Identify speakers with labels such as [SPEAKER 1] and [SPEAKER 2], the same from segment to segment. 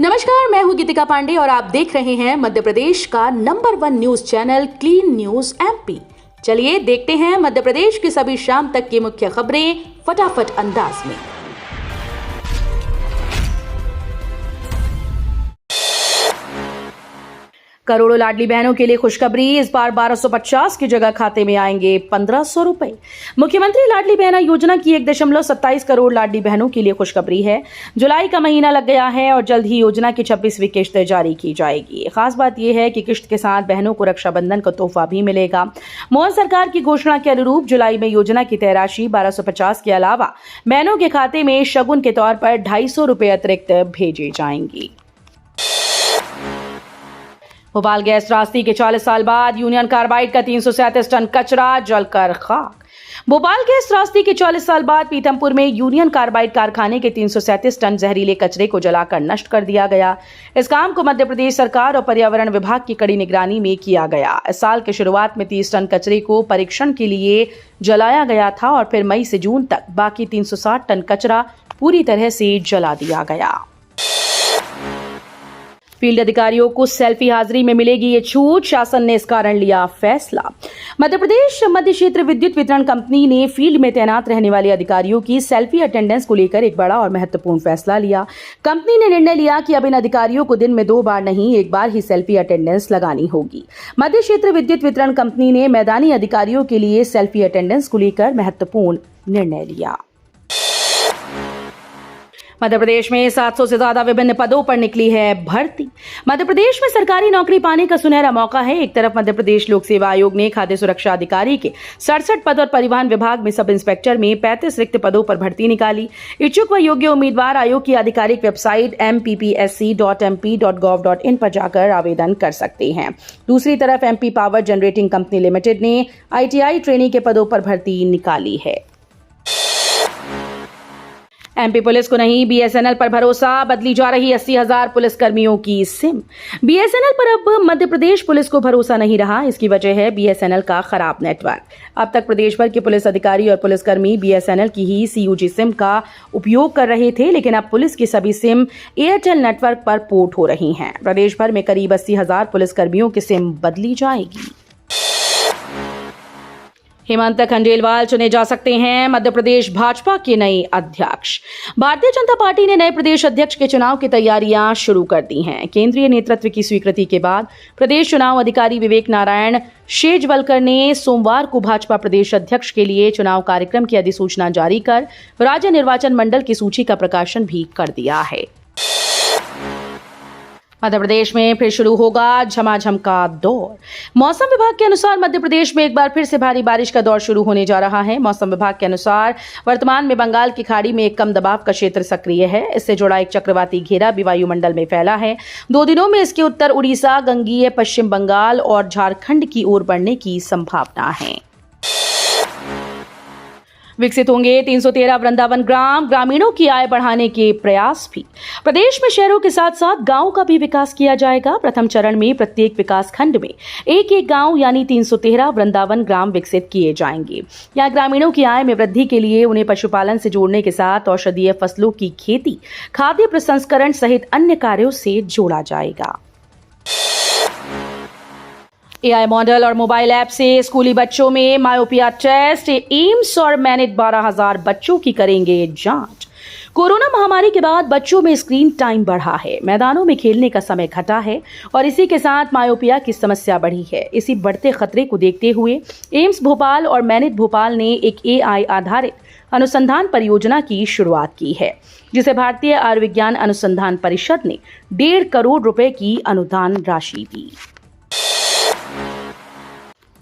[SPEAKER 1] नमस्कार, मैं हूं गीतिका पांडे और आप देख रहे हैं मध्य प्रदेश का number 1 news channel clean news MP. चलिए देखते हैं मध्य प्रदेश की सभी शाम तक की मुख्य खबरें फटाफट अंदाज में। करोड़ों लाडली बहनों के लिए खुशखबरी, इस बार 1250 की जगह खाते में आएंगे 1500 रुपए। मुख्यमंत्री लाडली बहना योजना की 1.27 करोड़ लाडली बहनों के लिए खुशखबरी है। जुलाई का महीना लग गया है और जल्द ही योजना की 26वीं किश्त जारी की जाएगी। खास बात यह है कि किश्त के साथ बहनों को रक्षाबंधन का तोहफा भी मिलेगा। मोदी सरकार की घोषणा के अनुरूप जुलाई में योजना की तय राशि 1250 के अलावा बहनों के खाते में शगुन के तौर पर 250 रुपए अतिरिक्त भेजे जाएंगे। भोपाल गैस त्रासदी के 40 साल बाद यूनियन कार्बाइड का 337 टन कचरा जलकर खाक। भोपाल गैस त्रासदी के 40 साल बाद पीथमपुर में यूनियन कार्बाइड कारखाने के 337 टन जहरीले कचरे को जलाकर नष्ट कर दिया गया। इस काम को मध्य प्रदेश सरकार और पर्यावरण विभाग की कड़ी निगरानी में किया गया। इस साल की शुरुआत में 30 टन कचरे को परीक्षण के लिए जलाया गया था और फिर मई से जून तक बाकी 360 टन कचरा पूरी तरह से जला दिया गया। फील्ड अधिकारियों को सेल्फी हाजिरी में मिलेगी ये छूट, शासन ने इस कारण लिया फैसला। मध्य प्रदेश मध्य क्षेत्र विद्युत वितरण कंपनी ने फील्ड में तैनात रहने वाले अधिकारियों की सेल्फी अटेंडेंस को लेकर एक बड़ा और महत्वपूर्ण फैसला लिया। कंपनी ने निर्णय लिया कि अब इन अधिकारियों को दिन में 2 बार नहीं, 1 बार ही सेल्फी अटेंडेंस लगानी होगी। मध्य क्षेत्र विद्युत वितरण कंपनी ने मैदानी अधिकारियों के लिए सेल्फी अटेंडेंस को लेकर महत्वपूर्ण निर्णय लिया। मध्य प्रदेश में 700 से ज्यादा विभिन्न पदों पर निकली है भर्ती। मध्य प्रदेश में सरकारी नौकरी पाने का सुनहरा मौका है। एक तरफ मध्य प्रदेश लोक सेवा आयोग ने खाद्य सुरक्षा अधिकारी के 67 पद और परिवहन विभाग में सब इंस्पेक्टर में 35 रिक्त पदों पर भर्ती निकाली। इच्छुक व योग्य उम्मीदवार आयोग की आधिकारिक वेबसाइट mppsc.mp.gov.in पर जाकर आवेदन कर सकते हैं। दूसरी तरफ MP power generating company limited ने ITI ट्रेनी के पदों पर भर्ती निकाली है। एमपी पुलिस को नहीं, BSNL पर भरोसा, बदली जा रही 80,000 पुलिसकर्मियों की सिम। BSNL पर अब मध्य प्रदेश पुलिस को भरोसा नहीं रहा। इसकी वजह है BSNL का खराब नेटवर्क। अब तक प्रदेश भर के पुलिस अधिकारी और पुलिसकर्मी BSNL की ही CUG सिम का उपयोग कर रहे थे, लेकिन अब पुलिस की सभी सिम एयरटेल नेटवर्क पर पोर्ट हो रही हैं। प्रदेश भर में करीब 80,000 पुलिसकर्मियों की सिम बदली जाएगी। हेमंत खंडेलवाल चुने जा सकते हैं मध्य प्रदेश भाजपा के नए अध्यक्ष। भारतीय जनता पार्टी ने नए प्रदेश अध्यक्ष के चुनाव की तैयारियां शुरू कर दी हैं। केंद्रीय नेतृत्व की स्वीकृति के बाद प्रदेश चुनाव अधिकारी विवेक नारायण शेजवलकर ने सोमवार को भाजपा प्रदेश अध्यक्ष के लिए चुनाव कार्यक्रम की अधिसूचना जारी कर राज्य निर्वाचन मंडल की सूची का प्रकाशन भी कर दिया है। मध्य प्रदेश में फिर शुरू होगा झमाझम का दौर। मौसम विभाग के अनुसार मध्य प्रदेश में एक बार फिर से भारी बारिश का दौर शुरू होने जा रहा है। मौसम विभाग के अनुसार वर्तमान में बंगाल की खाड़ी में एक कम दबाव का क्षेत्र सक्रिय है। इससे जुड़ा एक चक्रवाती घेरा भी वायुमंडल में फैला है। 2 दिनों में इसके उत्तर उड़ीसा, गंगीय पश्चिम बंगाल और झारखंड की ओर बढ़ने की संभावना है। विकसित होंगे 313 वृंदावन ग्राम, ग्रामीणों की आय बढ़ाने के प्रयास भी। प्रदेश में शहरों के साथ साथ गांवों का भी विकास किया जाएगा। प्रथम चरण में प्रत्येक विकास खंड में एक गांव यानी 313 वृंदावन ग्राम विकसित किए जाएंगे। यहाँ ग्रामीणों की आय में वृद्धि के लिए उन्हें पशुपालन से जोड़ने के साथ औषधीय फसलों की खेती, खाद्य प्रसंस्करण सहित अन्य कार्यों से जोड़ा जाएगा। AI मॉडल और मोबाइल ऐप से स्कूली बच्चों में मायोपिया टेस्ट, एम्स और मैनेट 12,000 बच्चों की करेंगे जांच। कोरोना महामारी के बाद बच्चों में स्क्रीन टाइम बढ़ा है, मैदानों में खेलने का समय घटा है और इसी के साथ मायोपिया की समस्या बढ़ी है। इसी बढ़ते खतरे को देखते हुए एम्स भोपाल और मैनेट भोपाल ने एक AI आधारित अनुसंधान परियोजना की शुरुआत की है, जिसे भारतीय आयुर्विज्ञान अनुसंधान परिषद ने 1.5 करोड़ रुपए की अनुदान राशि दी।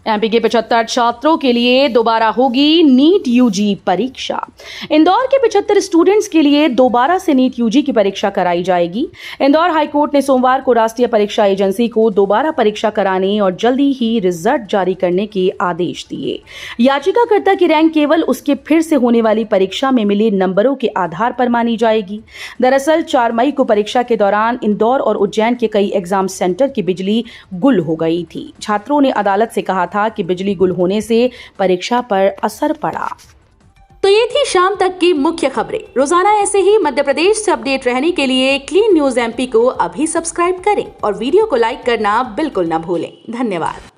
[SPEAKER 1] एमपी के 75 छात्रों के लिए दोबारा होगी नीट यूजी परीक्षा। इंदौर के 75 स्टूडेंट्स के लिए दोबारा से नीट यूजी की परीक्षा कराई जाएगी। इंदौर हाईकोर्ट ने सोमवार को राष्ट्रीय परीक्षा एजेंसी को दोबारा परीक्षा कराने और जल्दी ही रिजल्ट जारी करने के आदेश दिए। याचिकाकर्ता की रैंक केवल उसके फिर से होने वाली परीक्षा में मिले नंबरों के आधार पर मानी जाएगी। दरअसल 4 मई को परीक्षा के दौरान इंदौर और उज्जैन के कई एग्जाम सेंटर की बिजली गुल हो गई थी। छात्रों ने अदालत से कहा था कि बिजली गुल होने से परीक्षा पर असर पड़ा।
[SPEAKER 2] तो ये थी शाम तक की मुख्य खबरें। रोजाना ऐसे ही मध्य प्रदेश से अपडेट रहने के लिए क्लीन न्यूज MP को अभी सब्सक्राइब करें और वीडियो को लाइक करना बिल्कुल न भूलें। धन्यवाद।